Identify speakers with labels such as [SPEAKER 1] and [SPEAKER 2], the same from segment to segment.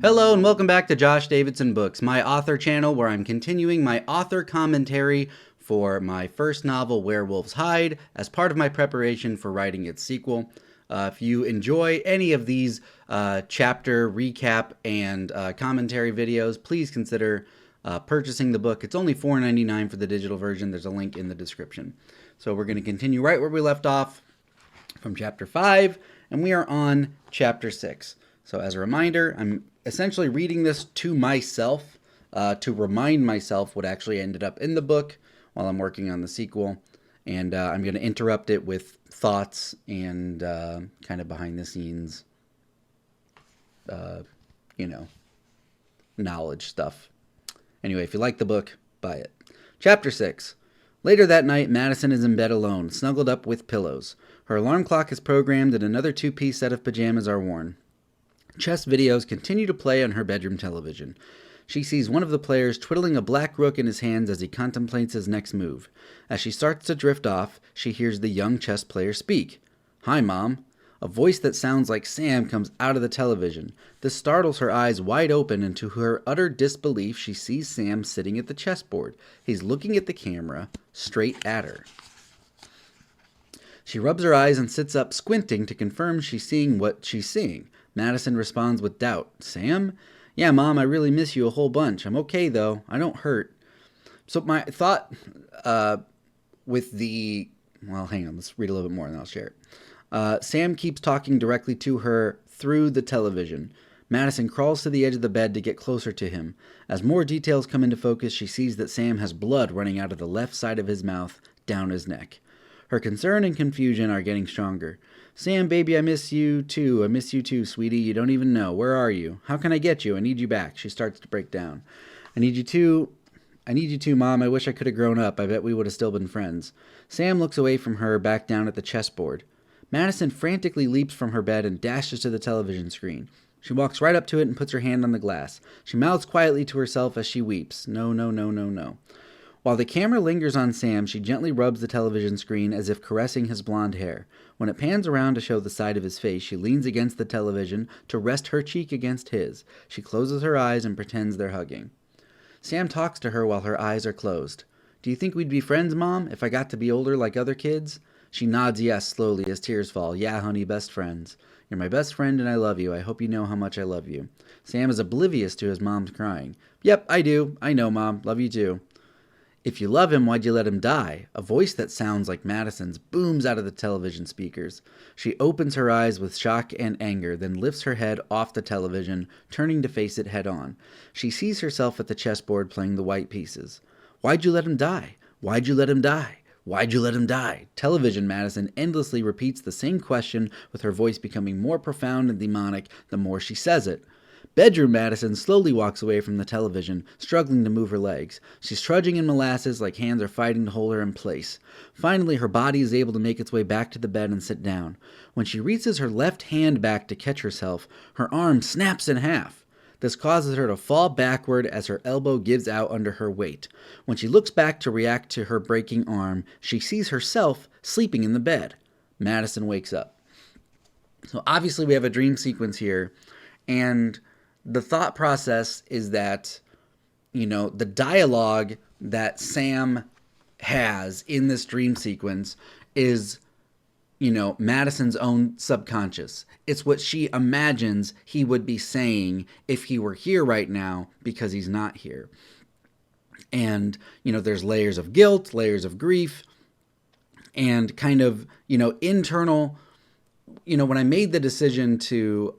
[SPEAKER 1] Hello and welcome back to Josh Davidson Books, my author channel where I'm continuing my author commentary for my first novel, Werewolves Hide, as part of my preparation for writing its sequel. If you enjoy any of these chapter recap and commentary videos, please consider purchasing the book. It's only $4.99 for the digital version. There's a link in the description. So we're going to continue right where we left off from chapter 5, and we are on chapter 6. So as a reminder, I'm essentially reading this to myself to remind myself what actually ended up in the book while I'm working on the sequel. And I'm going to interrupt it with thoughts and kind of behind the scenes, knowledge stuff. Anyway, if you like the book, buy it. Chapter 6. Later that night, Madison is in bed alone, snuggled up with pillows. Her alarm clock is programmed and another two-piece set of pajamas are worn. Chess videos continue to play on her bedroom television. She sees one of the players twiddling a black rook in his hands as he contemplates his next move. As she starts to drift off, she hears the young chess player speak. "Hi, Mom." A voice that sounds like Sam comes out of the television. This startles her eyes wide open, and to her utter disbelief, she sees Sam sitting at the chessboard. He's looking at the camera, straight at her. She rubs her eyes and sits up, squinting to confirm she's seeing what she's seeing. Madison responds with doubt. "Sam? Yeah, Mom, I really miss you a whole bunch. I'm okay, though. I don't hurt." So my thought with the... Well, hang on. Let's read a little bit more and I'll share it. Sam keeps talking directly to her through the television. Madison crawls to the edge of the bed to get closer to him. As more details come into focus, she sees that Sam has blood running out of the left side of his mouth, down his neck. Her concern and confusion are getting stronger. "Sam, baby, I miss you too. I miss you too, sweetie. You don't even know. Where are you? How can I get you? I need you back." She starts to break down. I need you too, Mom. I wish I could have grown up. I bet we would have still been friends." Sam looks away from her, back down at the chessboard. Madison frantically leaps from her bed and dashes to the television screen. She walks right up to it and puts her hand on the glass. She mouths quietly to herself as she weeps. No, no, no, no, no. While the camera lingers on Sam, she gently rubs the television screen as if caressing his blonde hair. When it pans around to show the side of his face, she leans against the television to rest her cheek against his. She closes her eyes and pretends they're hugging. Sam talks to her while her eyes are closed. "Do you think we'd be friends, Mom, if I got to be older like other kids?" She nods yes slowly as tears fall. "Yeah, honey, best friends. You're my best friend and I love you. I hope you know how much I love you." Sam is oblivious to his mom's crying. "Yep, I do. I know, Mom. Love you too." "If you love him, why'd you let him die?" A voice that sounds like Madison's booms out of the television speakers. She opens her eyes with shock and anger, then lifts her head off the television, turning to face it head on. She sees herself at the chessboard playing the white pieces. "Why'd you let him die? Why'd you let him die? Why'd you let him die?" Television Madison endlessly repeats the same question, with her voice becoming more profound and demonic the more she says it. Bedroom Madison slowly walks away from the television, struggling to move her legs. She's trudging in molasses like hands are fighting to hold her in place. Finally, her body is able to make its way back to the bed and sit down. When she reaches her left hand back to catch herself, her arm snaps in half. This causes her to fall backward as her elbow gives out under her weight. When she looks back to react to her breaking arm, she sees herself sleeping in the bed. Madison wakes up. So obviously we have a dream sequence here, and the thought process is that, the dialogue that Sam has in this dream sequence is, Madison's own subconscious. It's what she imagines he would be saying if he were here right now, because he's not here. And, there's layers of guilt, layers of grief, and kind of, internal, when I made the decision to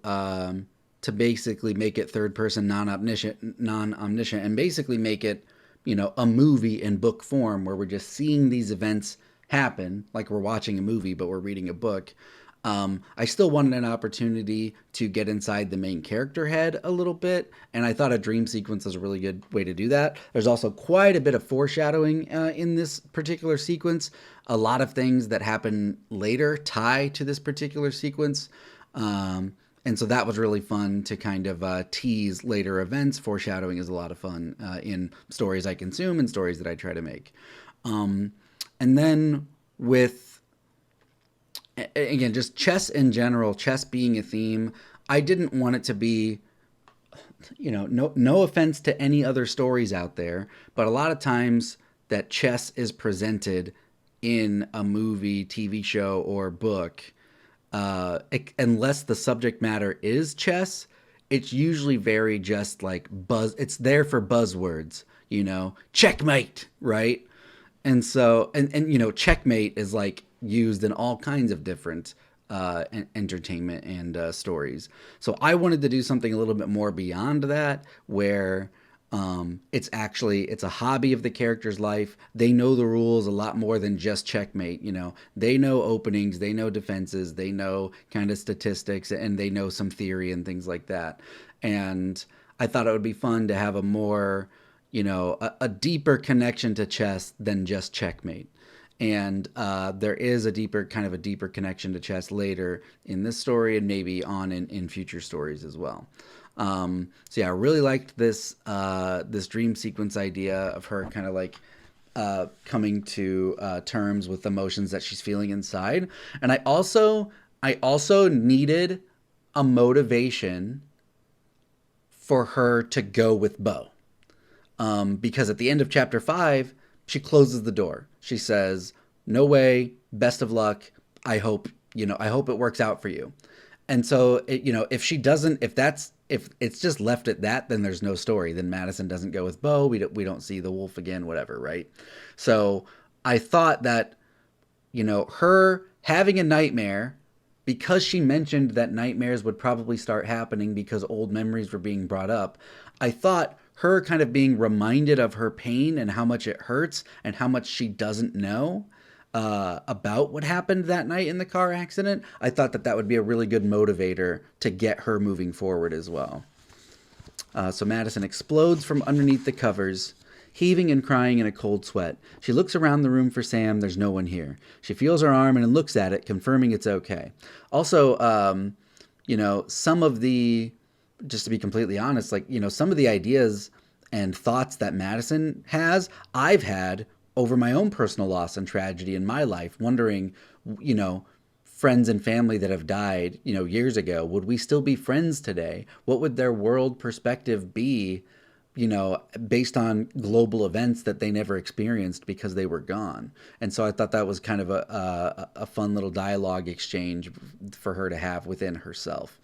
[SPEAKER 1] basically make it third person non-omniscient, and basically make it, a movie in book form where we're just seeing these events happen, like we're watching a movie, but we're reading a book. I still wanted an opportunity to get inside the main character head a little bit, and I thought a dream sequence was a really good way to do that. There's also quite a bit of foreshadowing in this particular sequence. A lot of things that happen later tie to this particular sequence. And so that was really fun to kind of tease later events. Foreshadowing is a lot of fun in stories I consume and stories that I try to make. And then with, again, just chess in general, chess being a theme, I didn't want it to be no offense to any other stories out there, but a lot of times that chess is presented in a movie, TV show, or book, unless the subject matter is chess, it's usually very just like buzz. It's there for buzzwords, checkmate, right? And so, and checkmate is like used in all kinds of different entertainment and stories. So I wanted to do something a little bit more beyond that, where it's a hobby of the character's life. They know the rules a lot more than just checkmate. They know openings, they know defenses, they know kind of statistics, and they know some theory and things like that. And I thought it would be fun to have a more, a deeper connection to chess than just checkmate. And there is a deeper connection to chess later in this story, and maybe on in future stories as well. So yeah, I really liked this dream sequence idea of her kind of like coming to terms with emotions that she's feeling inside. And I also needed a motivation for her to go with Bo, because at the end of chapter 5, she closes the door. She says, "No way. Best of luck. I hope it works out for you." And so, if it's just left at that, then there's no story. Then Madison doesn't go with Bo. We don't see the wolf again, whatever, right? So I thought that, her having a nightmare, because she mentioned that nightmares would probably start happening because old memories were being brought up, I thought her kind of being reminded of her pain and how much it hurts and how much she doesn't know about what happened that night in the car accident, I thought that would be a really good motivator to get her moving forward as well. So Madison explodes from underneath the covers, heaving and crying in a cold sweat. She looks around the room for Sam. There's no one here. She feels her arm and looks at it, confirming it's okay. Also, some of the, just to be completely honest, some of the ideas and thoughts that Madison has, I've had over my own personal loss and tragedy in my life, wondering, friends and family that have died, years ago, would we still be friends today? What would their world perspective be, based on global events that they never experienced because they were gone? And so I thought that was kind of a fun little dialogue exchange for her to have within herself.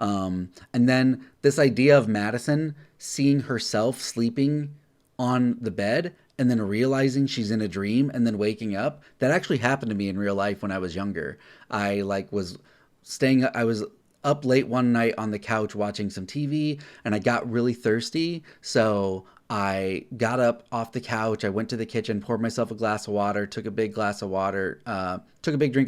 [SPEAKER 1] And then this idea of Madison seeing herself sleeping on the bed and then realizing she's in a dream and then waking up, that actually happened to me in real life when I was younger. I was up late one night on the couch watching some TV, and I got really thirsty. So I got up off the couch, I went to the kitchen, poured myself a glass of water, took a big drink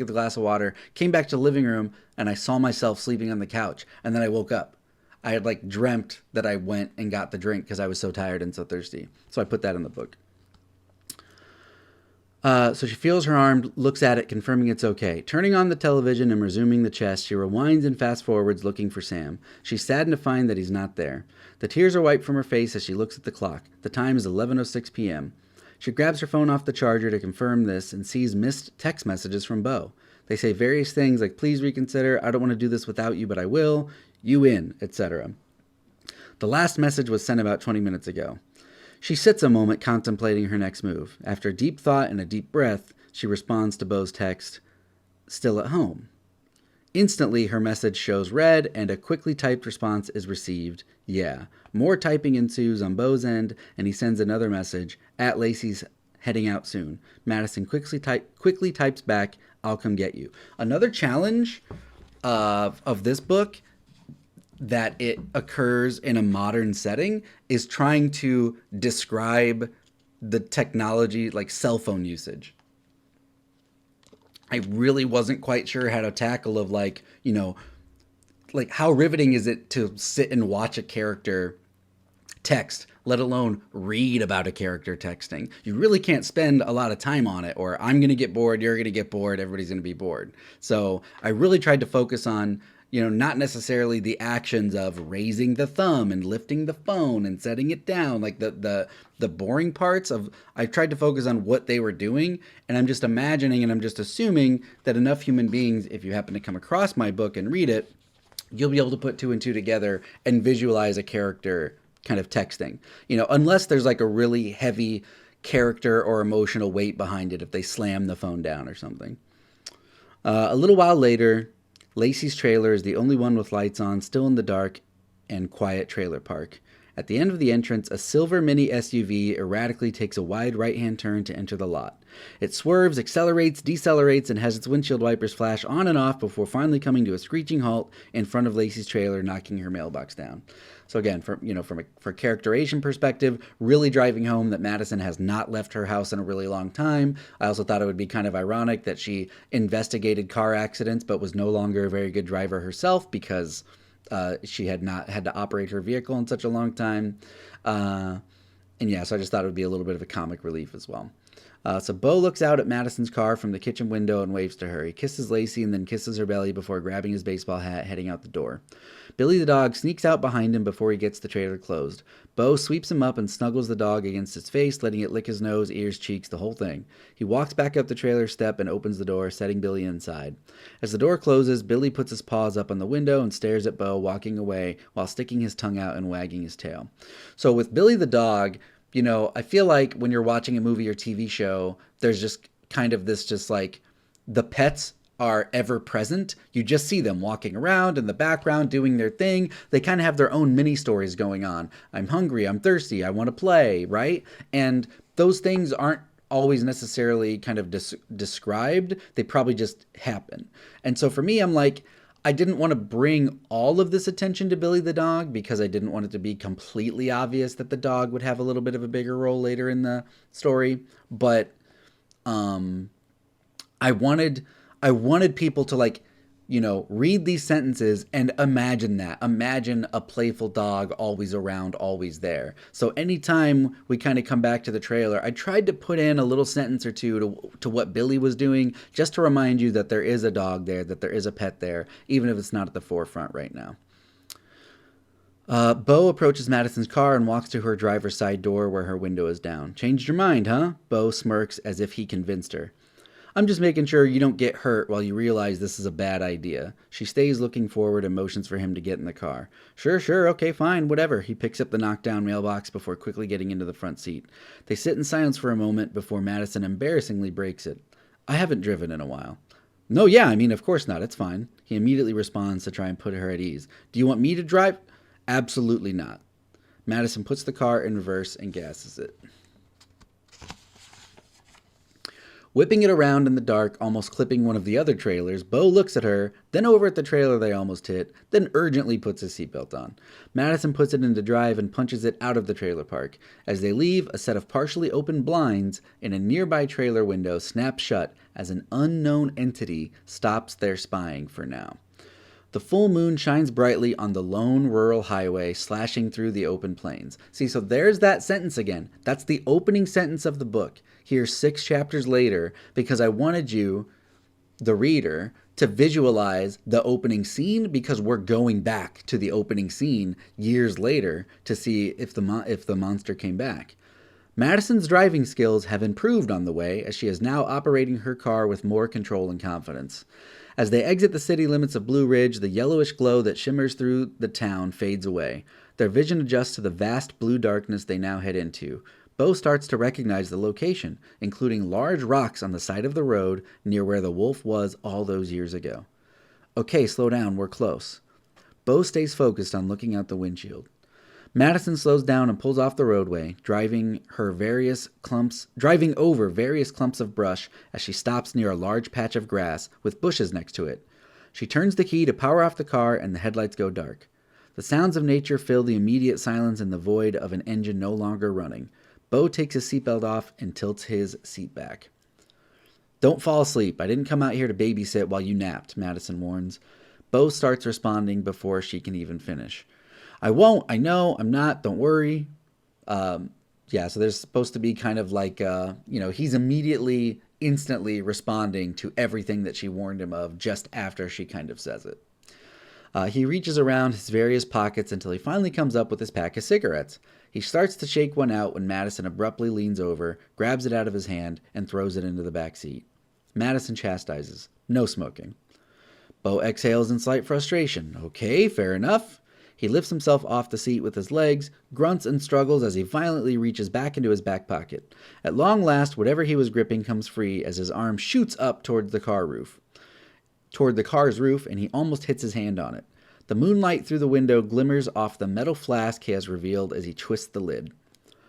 [SPEAKER 1] of the glass of water, came back to the living room, and I saw myself sleeping on the couch. And then I woke up. I had dreamt that I went and got the drink because I was so tired and so thirsty. So I put that in the book. So she feels her arm, looks at it, confirming it's okay. Turning on the television and resuming the chess, she rewinds and fast forwards looking for Sam. She's saddened to find that he's not there. The tears are wiped from her face as she looks at the clock. The time is 11:06 p.m. She grabs her phone off the charger to confirm this and sees missed text messages from Bo. They say various things like, "Please reconsider, I don't want to do this without you, but I will, you in," etc. The last message was sent about 20 minutes ago. She sits a moment contemplating her next move. After a deep thought and a deep breath, she responds to Bo's text, "Still at home." Instantly, her message shows read, and a quickly typed response is received. Yeah. More typing ensues on Bo's end, and he sends another message, "At Lacey's heading out soon." Madison quickly types back, "I'll come get you." Another challenge of this book that it occurs in a modern setting is trying to describe the technology, like cell phone usage. I really wasn't quite sure how to tackle of how riveting is it to sit and watch a character text, let alone read about a character texting. You really can't spend a lot of time on it, or I'm going to get bored, you're going to get bored, everybody's going to be bored. So I really tried to focus on not necessarily the actions of raising the thumb and lifting the phone and setting it down, like the boring parts of. I tried to focus on what they were doing, and I'm just imagining and I'm just assuming that enough human beings, if you happen to come across my book and read it, you'll be able to put two and two together and visualize a character kind of texting. Unless there's like a really heavy character or emotional weight behind it if they slam the phone down or something. A little while later, Lacey's trailer is the only one with lights on, still in the dark and quiet trailer park. At the end of the entrance, a silver mini SUV erratically takes a wide right-hand turn to enter the lot. It swerves, accelerates, decelerates, and has its windshield wipers flash on and off before finally coming to a screeching halt in front of Lacey's trailer, knocking her mailbox down. So again, for characterization perspective, really driving home that Madison has not left her house in a really long time. I also thought it would be kind of ironic that she investigated car accidents but was no longer a very good driver herself because she had not had to operate her vehicle in such a long time. So I just thought it would be a little bit of a comic relief as well. So Bo looks out at Madison's car from the kitchen window and waves to her. He kisses Lacey and then kisses her belly before grabbing his baseball hat, heading out the door. Billy the dog sneaks out behind him before he gets the trailer closed. Bo sweeps him up and snuggles the dog against its face, letting it lick his nose, ears, cheeks, the whole thing. He walks back up the trailer step and opens the door, setting Billy inside. As the door closes, Billy puts his paws up on the window and stares at Bo, walking away while sticking his tongue out and wagging his tail. So with Billy the dog, I feel like when you're watching a movie or TV show, there's just kind of this just like the pets are ever present. You just see them walking around in the background doing their thing. They kind of have their own mini stories going on. I'm hungry, I'm thirsty, I want to play, right? And those things aren't always necessarily kind of described. They probably just happen. And so for me, I'm like, I didn't want to bring all of this attention to Billy the dog because I didn't want it to be completely obvious that the dog would have a little bit of a bigger role later in the story. But I wanted people to read these sentences and imagine that. Imagine a playful dog always around, always there. So anytime we kind of come back to the trailer, I tried to put in a little sentence or two to what Billy was doing, just to remind you that there is a dog there, that there is a pet there, even if it's not at the forefront right now. Bo approaches Madison's car and walks to her driver's side door where her window is down. Changed your mind, huh? Bo smirks as if he convinced her. I'm just making sure you don't get hurt while you realize this is a bad idea. She stays looking forward and motions for him to get in the car. Sure, okay, fine, whatever. He picks up the knockdown mailbox before quickly getting into the front seat. They sit in silence for a moment before Madison embarrassingly breaks it. I haven't driven in a while. No, yeah, of course not, it's fine. He immediately responds to try and put her at ease. Do you want me to drive? Absolutely not. Madison puts the car in reverse and gasses it. Whipping it around in the dark, almost clipping one of the other trailers, Bo looks at her, then over at the trailer they almost hit, then urgently puts his seatbelt on. Madison puts it into drive and punches it out of the trailer park. As they leave, a set of partially open blinds in a nearby trailer window snap shut as an unknown entity stops their spying for now. The full moon shines brightly on the lone rural highway, slashing through the open plains. See, so there's that sentence again. That's the opening sentence of the book. Here 6 chapters later, because I wanted you, the reader, to visualize the opening scene, because we're going back to the opening scene years later to see if the monster came back. Madison's driving skills have improved on the way, as she is now operating her car with more control and confidence. As they exit the city limits of Blue Ridge, the yellowish glow that shimmers through the town fades away. Their vision adjusts to the vast blue darkness they now head into. Bo starts to recognize the location, including large rocks on the side of the road near where the wolf was all those years ago. Okay, slow down, we're close. Bo stays focused on looking out the windshield. Madison slows down and pulls off the roadway, driving over various clumps of brush as she stops near a large patch of grass with bushes next to it. She turns the key to power off the car and the headlights go dark. The sounds of nature fill the immediate silence in the void of an engine no longer running. Bo takes his seatbelt off and tilts his seat back. Don't fall asleep. I didn't come out here to babysit while you napped, Madison warns. Bo starts responding before she can even finish. I won't. I know. I'm not. Don't worry. So there's supposed to be kind of like, he's instantly responding to everything that she warned him of just after she kind of says it. He reaches around his various pockets until he finally comes up with his pack of cigarettes. He starts to shake one out when Madison abruptly leans over, grabs it out of his hand, and throws it into the back seat. Madison chastises, "No smoking." Bo exhales in slight frustration. Okay, fair enough. He lifts himself off the seat with his legs, grunts and struggles as he violently reaches back into his back pocket. At long last, whatever he was gripping comes free as his arm shoots up toward the car's roof, and he almost hits his hand on it. The moonlight through the window glimmers off the metal flask he has revealed as he twists the lid.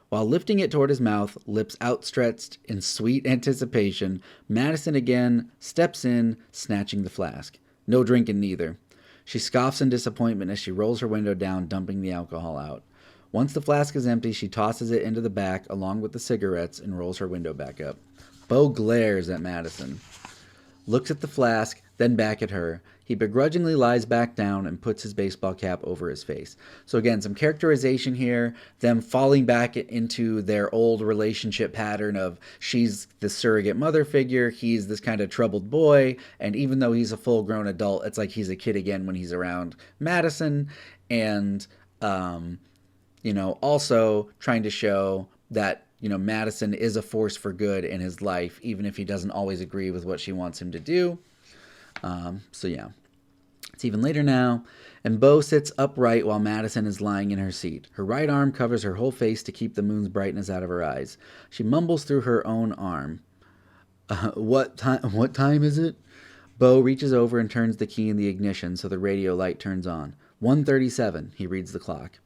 [SPEAKER 1] While lifting it toward his mouth, lips outstretched in sweet anticipation, Madison again steps in, snatching the flask. No drinking neither. She scoffs in disappointment as she rolls her window down, dumping the alcohol out. Once the flask is empty, she tosses it into the back along with the cigarettes and rolls her window back up. Bo glares at Madison, looks at the flask, then back at her. He begrudgingly lies back down and puts his baseball cap over his face. So again, some characterization here, them falling back into their old relationship pattern of she's the surrogate mother figure, he's this kind of troubled boy, and even though he's a full-grown adult, it's like he's a kid again when he's around Madison, and, also trying to show that, Madison is a force for good in his life, even if he doesn't always agree with what she wants him to do. It's even later now, and Bo sits upright while Madison is lying in her seat. Her right arm covers her whole face to keep the moon's brightness out of her eyes. She mumbles through her own arm. What time is it? Bo reaches over and turns the key in the ignition so the radio light turns on. 1:37, he reads the clock.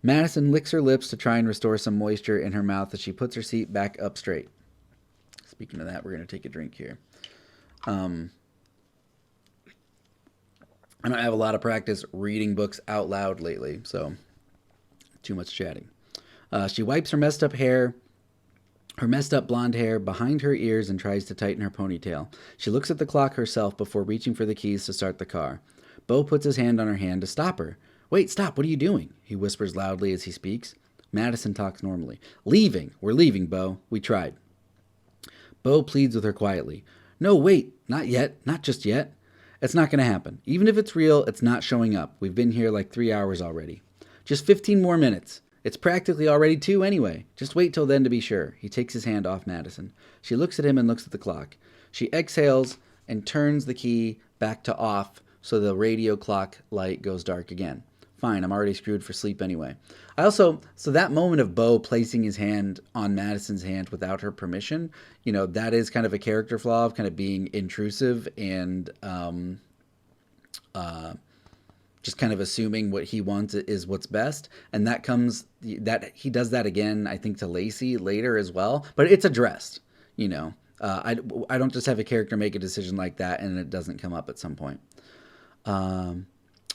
[SPEAKER 1] Madison licks her lips to try and restore some moisture in her mouth as she puts her seat back up straight. Speaking of that, we're going to take a drink here. I don't have a lot of practice reading books out loud lately, so too much chatting. She wipes her messed up blonde hair behind her ears and tries to tighten her ponytail. She looks at the clock herself before reaching for the keys to start the car. Bo puts his hand on her hand to stop her. Wait, stop, what are you doing? He whispers loudly as he speaks. Madison talks normally. Leaving. We're leaving, Bo. We tried. Bo pleads with her quietly. No, wait, not yet, not just yet. It's not going to happen. Even if it's real, it's not showing up. We've been here like 3 hours already. Just 15 more minutes. It's practically already 2 anyway. Just wait till then to be sure. He takes his hand off Madison. She looks at him and looks at the clock. She exhales and turns the key back to off so the radio clock light goes dark again. Fine, I'm already screwed for sleep anyway. So that moment of Bo placing his hand on Madison's hand without her permission, that is kind of a character flaw of kind of being intrusive and just kind of assuming what he wants is what's best. And that he does that again, I think, to Lacey later as well. But it's addressed, I don't just have a character make a decision like that and it doesn't come up at some point.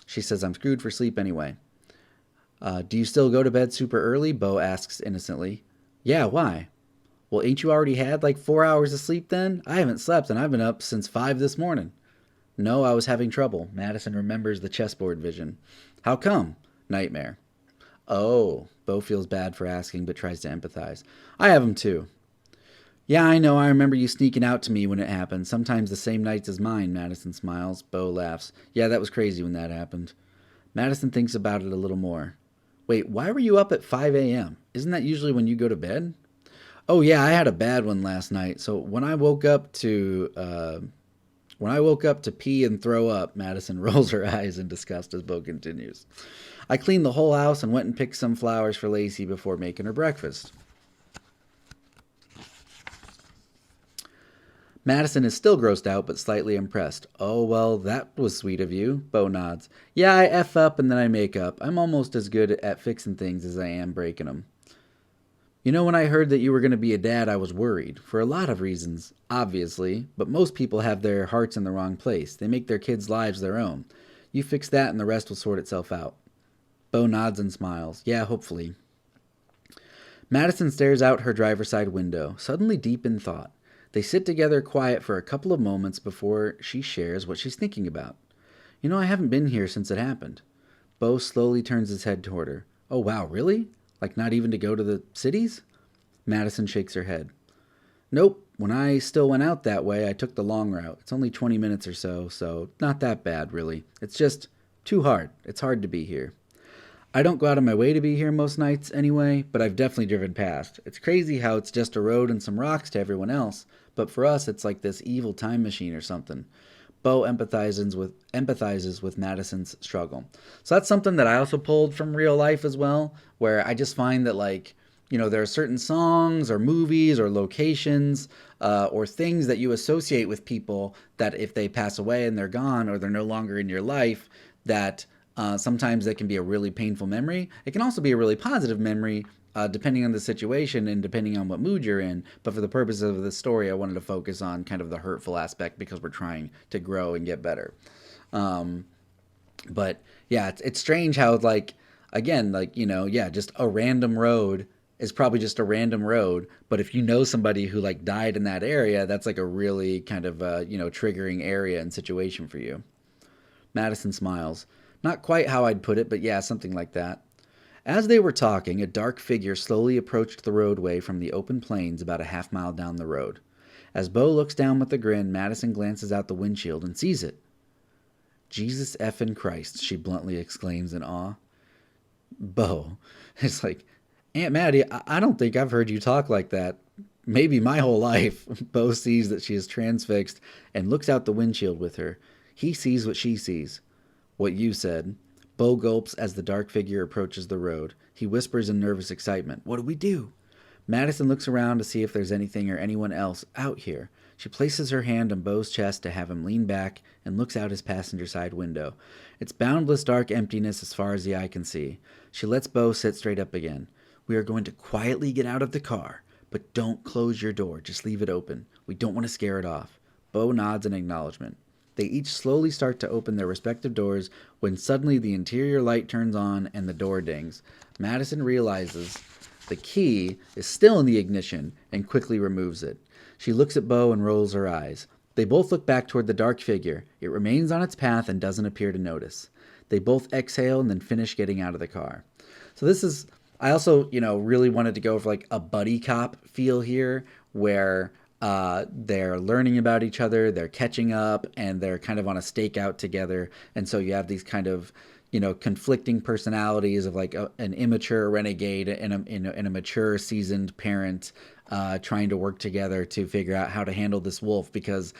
[SPEAKER 1] She says, I'm screwed for sleep anyway. Do you still go to bed super early? Bo asks innocently. Yeah, why? Well, ain't you already had like 4 hours of sleep then? I haven't slept and I've been up since 5 this morning. No, I was having trouble. Madison remembers the chessboard vision. How come? Nightmare. Oh, Bo feels bad for asking but tries to empathize. I have them too. Yeah, I know. I remember you sneaking out to me when it happened. Sometimes the same nights as mine, Madison smiles. Bo laughs. Yeah, that was crazy when that happened. Madison thinks about it a little more. Wait, why were you up at 5 a.m.? Isn't that usually when you go to bed? Oh, yeah, I had a bad one last night. So when I woke up to pee and throw up, Madison rolls her eyes in disgust as Bo continues. I cleaned the whole house and went and picked some flowers for Lacey before making her breakfast. Madison is still grossed out, but slightly impressed. Oh, well, that was sweet of you. Bo nods. Yeah, I F up and then I make up. I'm almost as good at fixing things as I am breaking them. When I heard that you were going to be a dad, I was worried. For a lot of reasons, obviously. But most people have their hearts in the wrong place. They make their kids' lives their own. You fix that and the rest will sort itself out. Bo nods and smiles. Yeah, hopefully. Madison stares out her driver's side window, suddenly deep in thought. They sit together quiet for a couple of moments before she shares what she's thinking about. I haven't been here since it happened. Bo slowly turns his head toward her. Oh, wow, really? Like not even to go to the cities? Madison shakes her head. Nope. When I still went out that way, I took the long route. It's only 20 minutes or so not that bad, really. It's just too hard. It's hard to be here. I don't go out of my way to be here most nights anyway, but I've definitely driven past. It's crazy how it's just a road and some rocks to everyone else, but for us it's like this evil time machine or something. Bo empathizes with Madison's struggle. So that's something that I also pulled from real life as well, where I just find that, like, there are certain songs or movies or locations or things that you associate with people that if they pass away and they're gone or they're no longer in your life, that sometimes it can be a really painful memory. It can also be a really positive memory, depending on the situation and depending on what mood you're in. But for the purposes of this story, I wanted to focus on kind of the hurtful aspect because we're trying to grow and get better. But yeah, it's strange how, like, again, like, yeah, just a random road is probably just a random road. But if you know somebody who, like, died in that area, that's like a really kind of, triggering area and situation for you. Madison smiles. Not quite how I'd put it, but yeah, something like that. As they were talking, a dark figure slowly approached the roadway from the open plains about a half-mile down the road. As Bo looks down with a grin, Madison glances out the windshield and sees it. Jesus effing Christ, she bluntly exclaims in awe. Bo, it's like, Aunt Maddie, I don't think I've heard you talk like that. Maybe my whole life. Bo sees that she is transfixed and looks out the windshield with her. He sees what she sees. What you said. Bo gulps as the dark figure approaches the road. He whispers in nervous excitement, "What do we do?" Madison looks around to see if there's anything or anyone else out here. She places her hand on Bo's chest to have him lean back and looks out his passenger side window. It's boundless dark emptiness as far as the eye can see. She lets Bo sit straight up again. "We are going to quietly get out of the car, but don't close your door. Just leave it open. We don't want to scare it off." Bo nods in acknowledgement. They each slowly start to open their respective doors when suddenly the interior light turns on and the door dings. Madison realizes the key is still in the ignition and quickly removes it. She looks at Bo and rolls her eyes. They both look back toward the dark figure. It remains on its path and doesn't appear to notice. They both exhale and then finish getting out of the car. So this is, I also, really wanted to go for like a buddy cop feel here where they're learning about each other, they're catching up, and they're kind of on a stakeout together. And so you have these kind of, conflicting personalities of like an immature renegade and a mature seasoned parent trying to work together to figure out how to handle this wolf because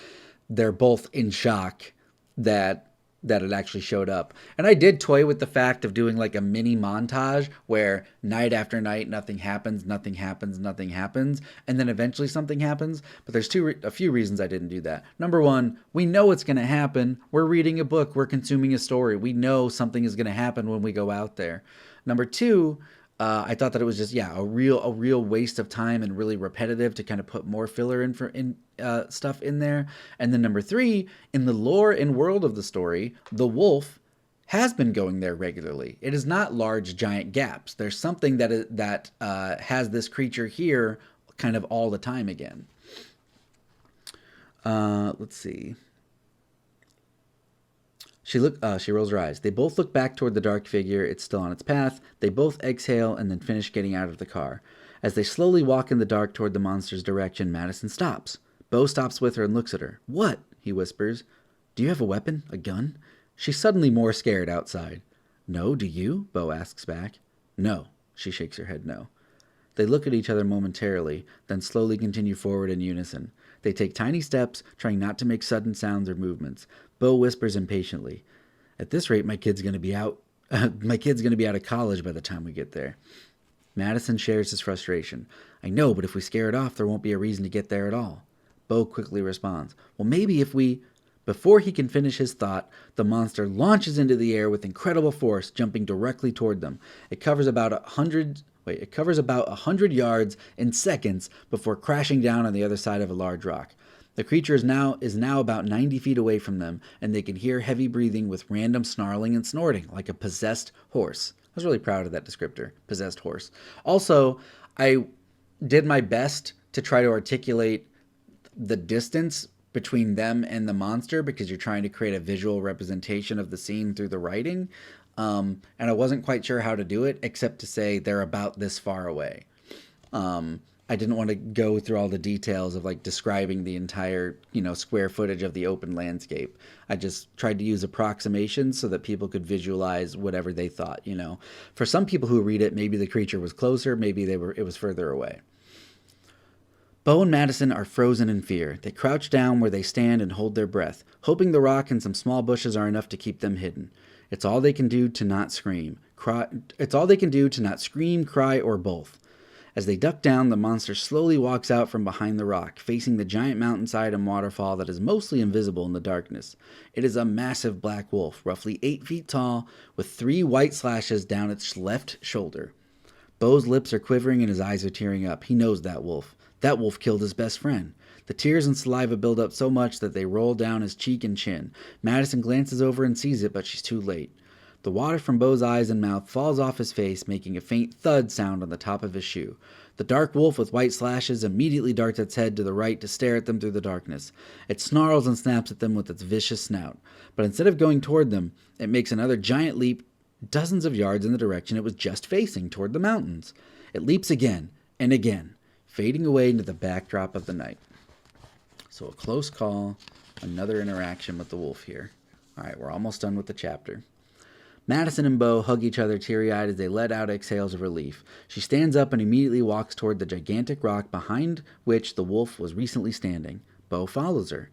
[SPEAKER 1] they're both in shock that it actually showed up. And I did toy with the fact of doing like a mini montage where night after night nothing happens, and then eventually something happens. But there's a few reasons I didn't do that. Number one, we know it's going to happen. We're reading a book. We're consuming a story. We know something is going to happen when we go out there. Number two, I thought that it was just a real waste of time and really repetitive to kind of put more filler in stuff in there. And then number three, in the lore and world of the story, the wolf has been going there regularly. It is not large giant gaps. There's something that has this creature here kind of all the time again. Let's see. She rolls her eyes. They both look back toward the dark figure. It's still on its path. They both exhale and then finish getting out of the car. As they slowly walk in the dark toward the monster's direction, Madison stops. Bo stops with her and looks at her. "What?" he whispers. "Do you have a weapon? A gun?" She's suddenly more scared outside. "No, do you?" Bo asks back. "No." She shakes her head no. They look at each other momentarily, then slowly continue forward in unison. They take tiny steps, trying not to make sudden sounds or movements. Bo whispers impatiently, "At this rate, my kid's going to be out of college by the time we get there." Madison shares his frustration. "I know, but if we scare it off, there won't be a reason to get there at all." Bo quickly responds, "Well, maybe if we..." Before he can finish his thought, the monster launches into the air with incredible force, jumping directly toward them. It covers about 100 yards in seconds before crashing down on the other side of a large rock. The creature is now about 90 feet away from them, and they can hear heavy breathing with random snarling and snorting, like a possessed horse. I was really proud of that descriptor, possessed horse. Also, I did my best to try to articulate the distance between them and the monster because you're trying to create a visual representation of the scene through the writing. And I wasn't quite sure how to do it, except to say they're about this far away. I didn't want to go through all the details of like describing the entire, square footage of the open landscape. I just tried to use approximations so that people could visualize whatever they thought, For some people who read it, maybe the creature was closer, maybe it was further away. Bo and Madison are frozen in fear. They crouch down where they stand and hold their breath, hoping the rock and some small bushes are enough to keep them hidden. It's all they can do to not scream. It's all they can do to not scream, cry, or both. As they duck down, the monster slowly walks out from behind the rock, facing the giant mountainside and waterfall that is mostly invisible in the darkness. It is a massive black wolf, roughly 8 feet tall, with 3 white slashes down its left shoulder. Bo's lips are quivering and his eyes are tearing up. He knows that wolf. That wolf killed his best friend. The tears and saliva build up so much that they roll down his cheek and chin. Madison glances over and sees it, but she's too late. The water from Bo's eyes and mouth falls off his face, making a faint thud sound on the top of his shoe. The dark wolf with white slashes immediately darts its head to the right to stare at them through the darkness. It snarls and snaps at them with its vicious snout. But instead of going toward them, it makes another giant leap dozens of yards in the direction it was just facing, toward the mountains. It leaps again and again, fading away into the backdrop of the night. So a close call, another interaction with the wolf here. All right, we're almost done with the chapter. Madison and Bo hug each other teary-eyed as they let out exhales of relief. She stands up and immediately walks toward the gigantic rock behind which the wolf was recently standing. Bo follows her.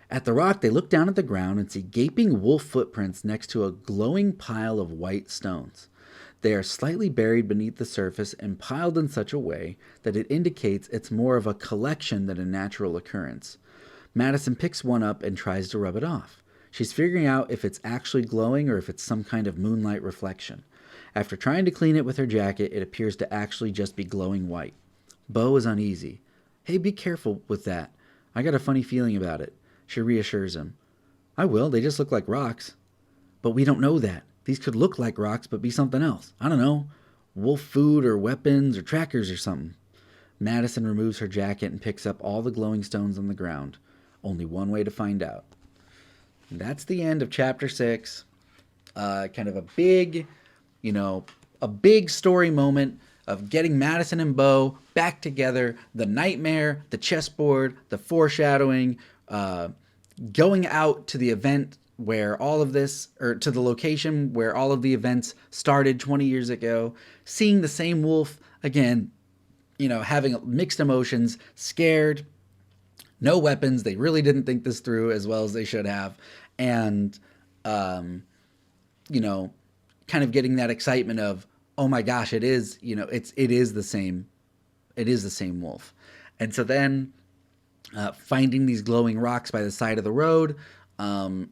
[SPEAKER 1] At the rock, they look down at the ground and see gaping wolf footprints next to a glowing pile of white stones. They are slightly buried beneath the surface and piled in such a way that it indicates it's more of a collection than a natural occurrence. Madison picks one up and tries to rub it off. She's figuring out if it's actually glowing or if it's some kind of moonlight reflection. After trying to clean it with her jacket, it appears to actually just be glowing white. Bo is uneasy. "Hey, be careful with that. I got a funny feeling about it." She reassures him. "I will, they just look like rocks." "But we don't know that. These could look like rocks but be something else. I don't know. Wolf food or weapons or trackers or something." Madison removes her jacket and picks up all the glowing stones on the ground. Only one way to find out. And that's the end of chapter 6. Kind of a big story moment of getting Madison and Bo back together. The nightmare, the chessboard, the foreshadowing, going out to the event where all of this, or to the location where all of the events started 20 years ago, seeing the same wolf again, having mixed emotions, scared, no weapons. They really didn't think this through as well as they should have. And, kind of getting that excitement of, oh my gosh, it is the same wolf. And so then, finding these glowing rocks by the side of the road, as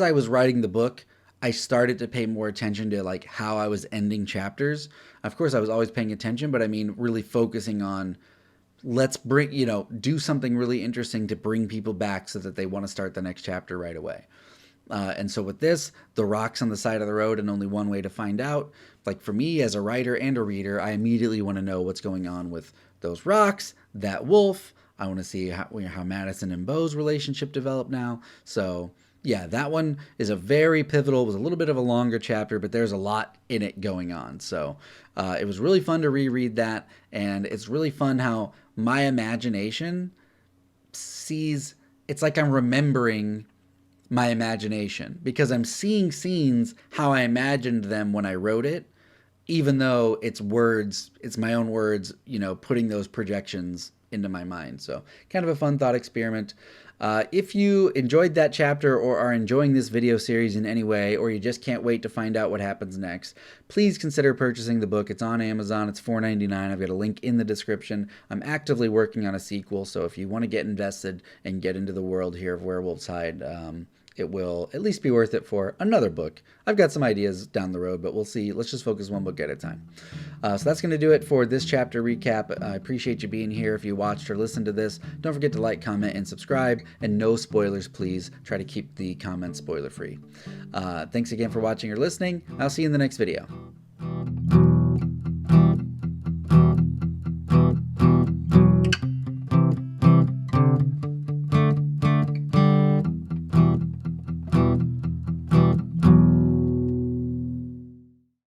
[SPEAKER 1] I was writing the book, I started to pay more attention to like how I was ending chapters. Of course, I was always paying attention, but I mean, really focusing on, let's do something really interesting to bring people back so that they want to start the next chapter right away. And so with this, the rocks on the side of the road and only one way to find out, like for me as a writer and a reader, I immediately want to know what's going on with those rocks, that wolf. I want to see how Madison and Bo's relationship develop now. So yeah, that one is a very pivotal, it was a little bit of a longer chapter, but there's a lot in it going on. So it was really fun to reread that. And it's really fun how my imagination sees, it's like I'm remembering my imagination because I'm seeing scenes how I imagined them when I wrote it, even though it's words, it's my own words, putting those projections into my mind. So kind of a fun thought experiment. If you enjoyed that chapter or are enjoying this video series in any way, or you just can't wait to find out what happens next, please consider purchasing the book. It's on Amazon. It's $4.99. I've got a link in the description. I'm actively working on a sequel, so if you want to get invested and get into the world here of Werewolves Hide, it will at least be worth it for another book. I've got some ideas down the road, but we'll see. Let's just focus one book at a time. So that's going to do it for this chapter recap. I appreciate you being here. If you watched or listened to this, don't forget to like, comment, and subscribe. And no spoilers, please. Try to keep the comments spoiler-free. Thanks again for watching or listening. I'll see you in the next video.